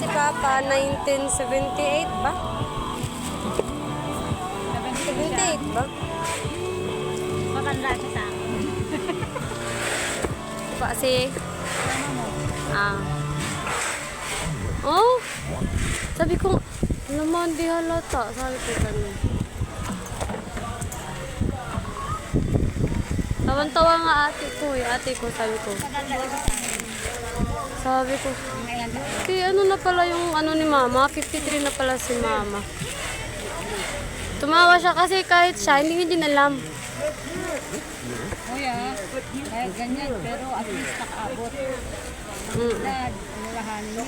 si Papa, 1978 ba? 78 ba? Matanda siya sa akin. Kasi, Mama mo. oh, sabi ko, naman di halata. Sabi ko ganun. Tawan-tawa nga ate ko, sabi ko. Matanda siya sa akin. Sabi ko, Ngayon na. ano na pala yung ano ni Mama, 53 na pala si Mama. Tumawa siya kasi kahit siya, hindi niya din alam. Kuya, kahit ganyan, pero at least nakaabot. Dad, alalahanin nyo.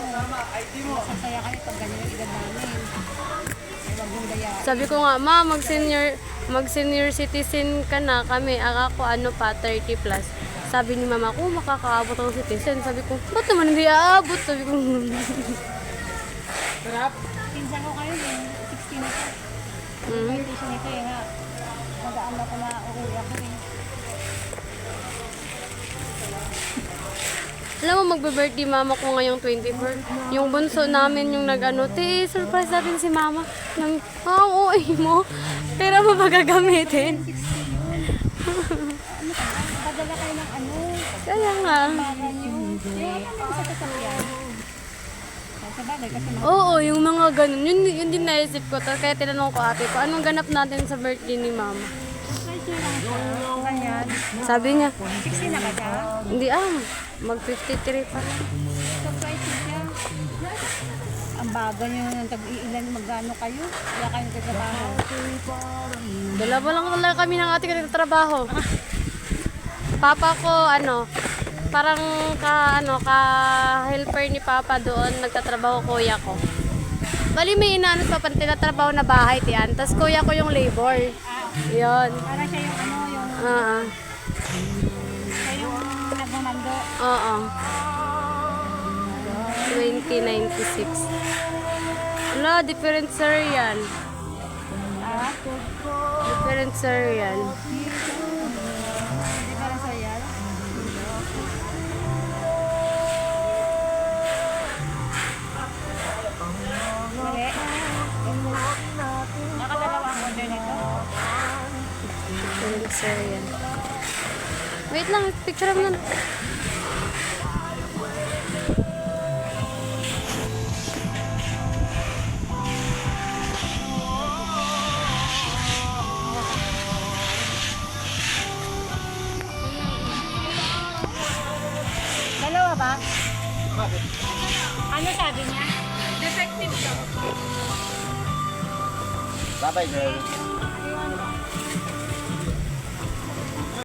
Masasaya kami pag ganyan yung edad namin. Ay, wag mong daya. Sabi ko nga, Ma, mag-senior citizen ka na kami. Ako ano pa, 30 plus. Sabi ni Mama ko, makakaabot ang citizen. Sabi ko, ba't naman hindi aabot? Sabi ko, Pinsan ko kayo, 16 na siya. Invitation nito eh nga. Magaan ako na uuwi ako eh. alam mo, magbe-birthday Mama ko ngayong 24. Yung bunso namin yung nag-ano, surprise natin si Mama. Nang, uwi mo. Pero mo ba gagamitin? Padala kayo ng ano, Kaya nga. para nyo. Yung ano sa sasakyan. Sa bagay kasi Oo, yung mga ganun. Yun din naisip ko. Kaya tinanong ko ate ko, anong ganap natin sa birthday ni Mama? surprise nyo lang siya. Ganyan. Sabi niya, 16 na ka siya. hindi mag-53 pa lang. Surprise nyo siya. Ang baga nyo ng tag-iilan, magkano kayo? Wala kayong katrabaho. Dalawa lang talaga kami ng ate ko nagtatrabaho. Papa ko, parang ka-helper ni Papa doon, nagtatrabaho kuya ko. Bali may inaano sa Papa, tinatrabaho na bahay tiyan. Tapos kuya ko yung labor. Yun. Para siya yung ano, yung siya yung nagmamando. Oo. 2096. Wala, different sir yan. Different sir yan. Hindi para sa yan. Mali. Nakadalawa ang order nito. Different sir yan. Wait lang, picture mo na. Dalawa ba? Ano sabi niya? Defective daw. Bye-bye, girl.